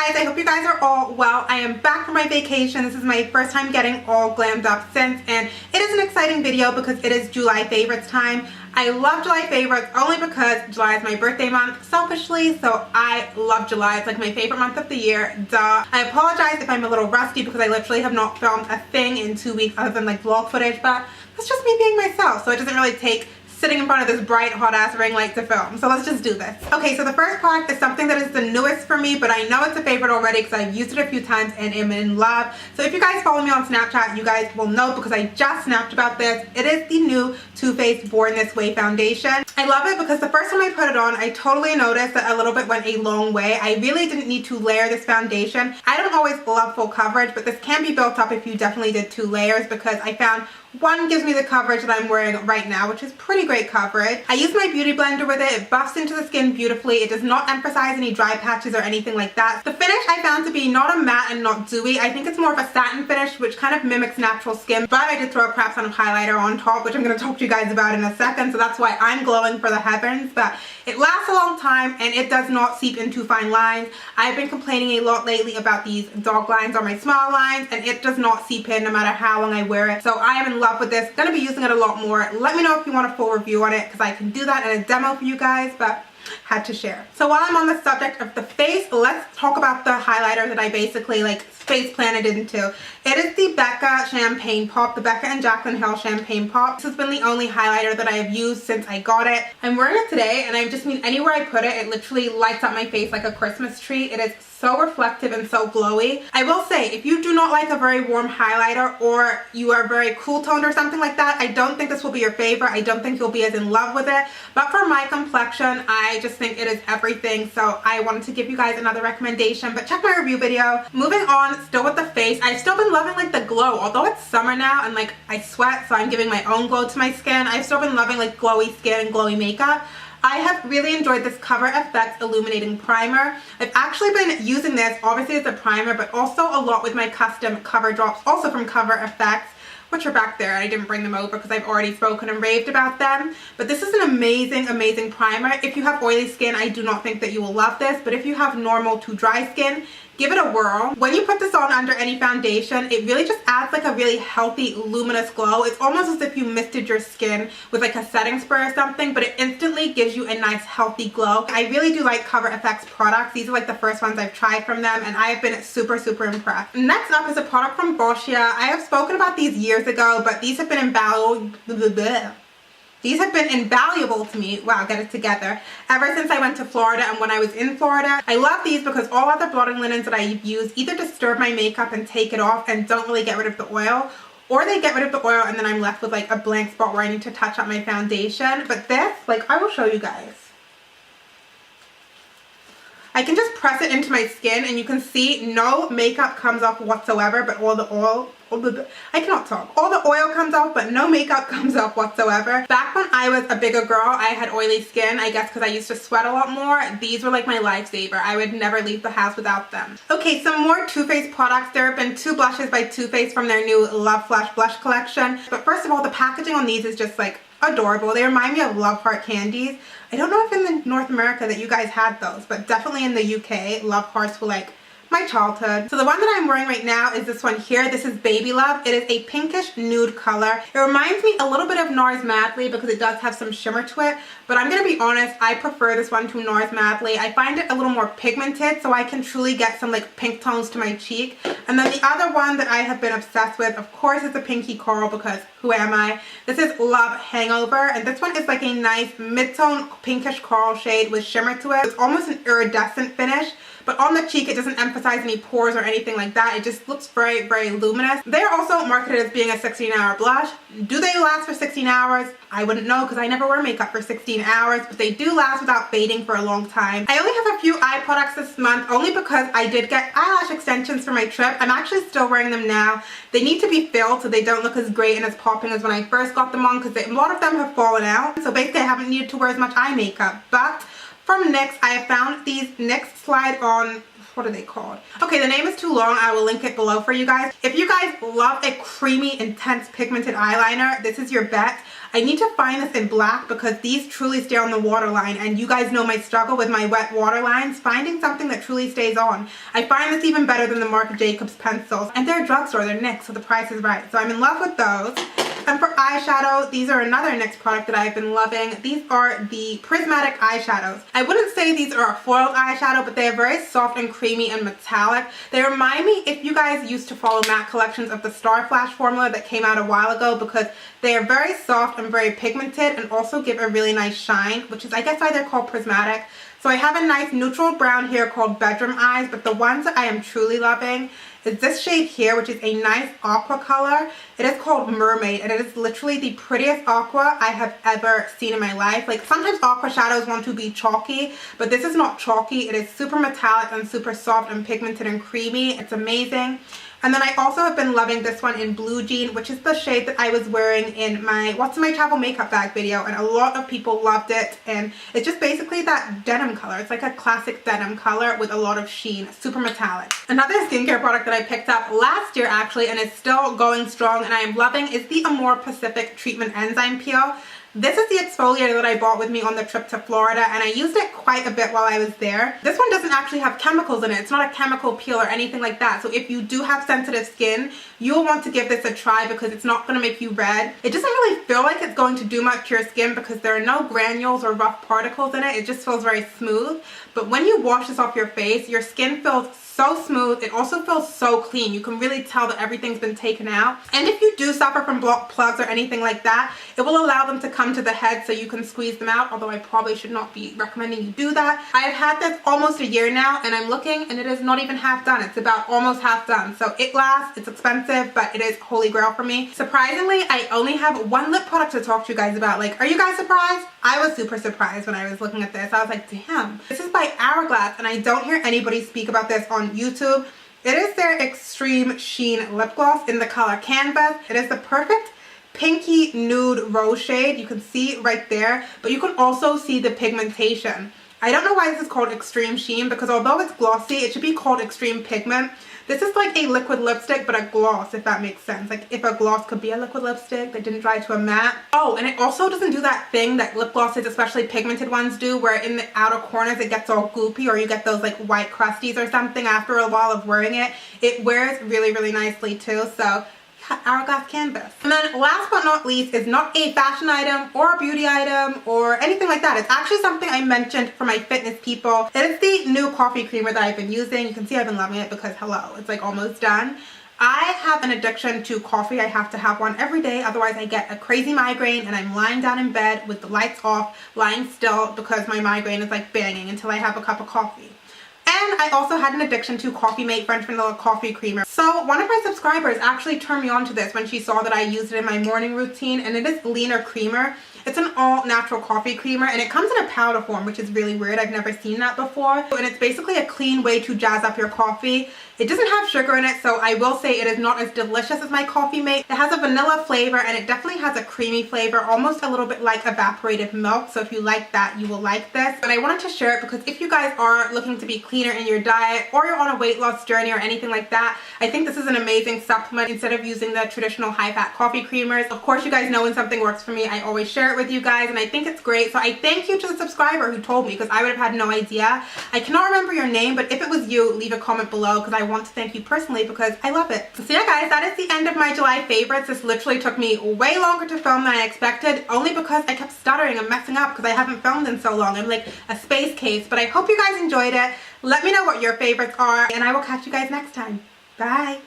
guys, I hope you guys are all well. I am back from my vacation. This is my first time getting all glammed up since, and it is an exciting video because it is July favorites time. I love July favorites only because July is my birthday month, selfishly, so I love July. It's like my favorite month of the year, duh. I apologize if I'm a little rusty because I literally have not filmed a thing in 2 weeks other than like vlog footage, but that's just me being myself, so it doesn't really take sitting in front of this bright hot ass ring light to film. So let's just do this. Okay, so the first product is something that is the newest for me, but I know it's a favorite already because I've used it a few times and am in love. So if you guys follow me on Snapchat, you guys will know because I just snapped about this. It is the new Too Faced Born This Way foundation. I love it because the first time I put it on, I totally noticed that a little bit went a long way. I really didn't need to layer this foundation. I don't always love full coverage, but this can be built up if you definitely did 2 layers because I found one gives me the coverage that I'm wearing right now, which is pretty great coverage. I use my beauty blender with it. It buffs into the skin beautifully. It does not emphasize any dry patches or anything like that. The finish I found to be not a matte and not dewy. I think it's more of a satin finish, which kind of mimics natural skin, but I did throw a crap ton of highlighter on top, which I'm going to talk to you guys about in a second, so that's why I'm glowing for the heavens. But it lasts a long time and it does not seep into fine lines. I've been complaining a lot lately about these dark lines on my small lines, and it does not seep in no matter how long I wear it. So I am in love with this. Gonna be using it a lot more. Let me know if you want a full review on it because I can do that in a demo for you guys, but had to share. So while I'm on the subject of the face, let's talk about the highlighter that I basically like face planted into. It is the Becca Champagne Pop, the Becca and Jaclyn Hill Champagne Pop. This has been the only highlighter that I have used since I got it. I'm wearing it today and I just mean anywhere I put it, it literally lights up my face like a Christmas tree. It is so reflective and so glowy. I will say, if you do not like a very warm highlighter or you are very cool toned or something like that, I don't think this will be your favorite. I don't think you'll be as in love with it. But for my complexion, I just think it is everything. So I wanted to give you guys another recommendation, but check my review video. Moving on, still with the face, I've still been loving like the glow. Although it's summer now and like I sweat, so I'm giving my own glow to my skin, I've still been loving like glowy skin and glowy makeup. I have really enjoyed this Cover FX Illuminating Primer. I've actually been using this obviously as a primer, but also a lot with my custom cover drops, also from Cover FX, which are back there. I didn't bring them over because I've already spoken and raved about them. But this is an amazing, amazing primer. If you have oily skin, I do not think that you will love this, but if you have normal to dry skin, give it a whirl. When you put this on under any foundation, it really just adds like a really healthy, luminous glow. It's almost as if you misted your skin with like a setting spray or something, but it instantly gives you a nice, healthy glow. I really do like Cover FX products. These are like the first ones I've tried from them, and I have been super, super impressed. Next up is a product from Boscia. I have spoken about these years ago, but these have been invaluable to me. Wow, get it together. Ever since I went to Florida and when I was in Florida. I love these because all other blotting linens that I use either disturb my makeup and take it off and don't really get rid of the oil, or they get rid of the oil and then I'm left with like a blank spot where I need to touch up my foundation. But this, like, I will show you guys. I can just press it into my skin and you can see no makeup comes off whatsoever, but all the oil, I cannot talk. All the oil comes off, but no makeup comes off whatsoever. Back when I was a bigger girl, I had oily skin, I guess because I used to sweat a lot more. These were like my lifesaver. I would never leave the house without them. Okay, some more Too Faced products. There have been 2 blushes by Too Faced from their new Love Flash blush collection. But first of all, the packaging on these is just like adorable. They remind me of Love Heart candies. I don't know if in the North America that you guys had those, but definitely in the UK, Love Hearts were like my childhood. So the one that I'm wearing right now is this one here. This is Baby Love. It is a pinkish nude color. It reminds me a little bit of NARS Madly because it does have some shimmer to it, but I'm gonna be honest, I prefer this one to NARS Madly. I find it a little more pigmented, so I can truly get some like pink tones to my cheek. And then the other one that I have been obsessed with, of course, is the Pinky Coral because who am I? This is Love Hangover, and this one is like a nice mid-tone pinkish coral shade with shimmer to it. It's almost an iridescent finish, but on the cheek it doesn't emphasize any pores or anything like that. It just looks very, very luminous. They're also marketed as being a 16-hour blush. Do they last for 16 hours? I wouldn't know because I never wear makeup for 16 hours, but they do last without fading for a long time. I only have a few eye products this month only because I did get eyelash extensions for my trip. I'm actually still wearing them now. They need to be filled so they don't look as great and as popping as when I first got them on because a lot of them have fallen out. So basically I haven't needed to wear as much eye makeup. But from NYX, I have found these NYX Slide On what are they called? Okay, the name is too long. I will link it below for you guys. If you guys love a creamy, intense pigmented eyeliner, this is your bet. I need to find this in black because these truly stay on the waterline, and you guys know my struggle with my wet waterlines. Finding something that truly stays on. I find this even better than the Marc Jacobs pencils, and they're a drugstore, they're NYX, so the price is right. So I'm in love with those. And for eyeshadow, these are another NYX product that I've been loving. These are the Prismatic eyeshadows. I wouldn't say these are a foiled eyeshadow, but they are very soft and creamy and metallic. They remind me, if you guys used to follow matte collections, of the Star Flash formula that came out a while ago, because they are very soft and very pigmented and also give a really nice shine, which is I guess why they're called Prismatic. So I have a nice neutral brown here called Bedroom Eyes, but the ones that I am truly loving is this shade here, which is a nice aqua color. It is called Mermaid, and it is literally the prettiest aqua I have ever seen in my life. Like, sometimes aqua shadows want to be chalky, but this is not chalky. It is super metallic and super soft and pigmented and creamy. It's amazing. And then I also have been loving this one in Blue Jean, which is the shade that I was wearing in my What's in My Travel Makeup Bag video, and a lot of people loved it. And it's just basically that denim color. It's like a classic denim color with a lot of sheen, super metallic. Another skincare product that I picked up last year actually, and is still going strong and I am loving, is the Amore Pacific Treatment Enzyme Peel. This is the exfoliator that I bought with me on the trip to Florida, and I used it quite a bit while I was there. This one doesn't actually have chemicals in it. It's not a chemical peel or anything like that. So if you do have sensitive skin, you'll want to give this a try because it's not going to make you red. It doesn't really feel like it's going to do much to your skin because there are no granules or rough particles in it. It just feels very smooth. But when you wash this off your face, your skin feels so smooth. It also feels so clean. You can really tell that everything's been taken out. And if you do suffer from blocked plugs or anything like that, it will allow them to come to the head so you can squeeze them out, although I probably should not be recommending you do that. I have had this almost a year now, and I'm looking and it is not even half done. It's about almost half done. So it lasts, it's expensive, but it is holy grail for me. Surprisingly, I only have one lip product to talk to you guys about. Like, are you guys surprised? I was super surprised when I was looking at this. I was like, damn. This is by Hourglass, and I don't hear anybody speak about this on YouTube. It is their Extreme Sheen Lip Gloss in the color Canvas. It is the perfect pinky nude rose shade. You can see right there, but you can also see the pigmentation. I don't know why this is called Extreme Sheen, because although it's glossy, it should be called Extreme Pigment. This is like a liquid lipstick, but a gloss, if that makes sense. Like, if a gloss could be a liquid lipstick that didn't dry to a matte. Oh, and it also doesn't do that thing that lip glosses, especially pigmented ones, do, where in the outer corners it gets all goopy, or you get those like white crusties or something after a while of wearing it. It wears really, really nicely too. So Hourglass Canvas. And then last but not least is not a fashion item or a beauty item or anything like that. It's actually something I mentioned for my fitness people. It is the new coffee creamer that I've been using. You can see I've been loving it because hello, it's like almost done. I have an addiction to coffee. I have to have one every day, otherwise I get a crazy migraine and I'm lying down in bed with the lights off, lying still, because my migraine is like banging until I have a cup of coffee. And I also had an addiction to Coffee Mate French Vanilla Coffee Creamer. So one of my subscribers actually turned me on to this when she saw that I used it in my morning routine, and it is Leaner Creamer. It's an all-natural coffee creamer, and it comes in a powder form, which is really weird. I've never seen that before. And it's basically a clean way to jazz up your coffee. It doesn't have sugar in it, so I will say it is not as delicious as my Coffee Mate. It has a vanilla flavor, and it definitely has a creamy flavor, almost a little bit like evaporated milk. So if you like that, you will like this. But I wanted to share it because if you guys are looking to be cleaner in your diet, or you're on a weight loss journey or anything like that, I think this is an amazing supplement instead of using the traditional high-fat coffee creamers. Of course, you guys know when something works for me, I always share it with you guys, and I think it's great. So I thank you to the subscriber who told me, because I would have had no idea. I cannot remember your name, but if it was you, leave a comment below, because I want to thank you personally because I love it. So yeah guys, that is the end of my July favorites. This literally took me way longer to film than I expected, only because I kept stuttering and messing up because I haven't filmed in so long. I'm like a space case, but I hope you guys enjoyed it. Let me know what your favorites are, and I will catch you guys next time. Bye!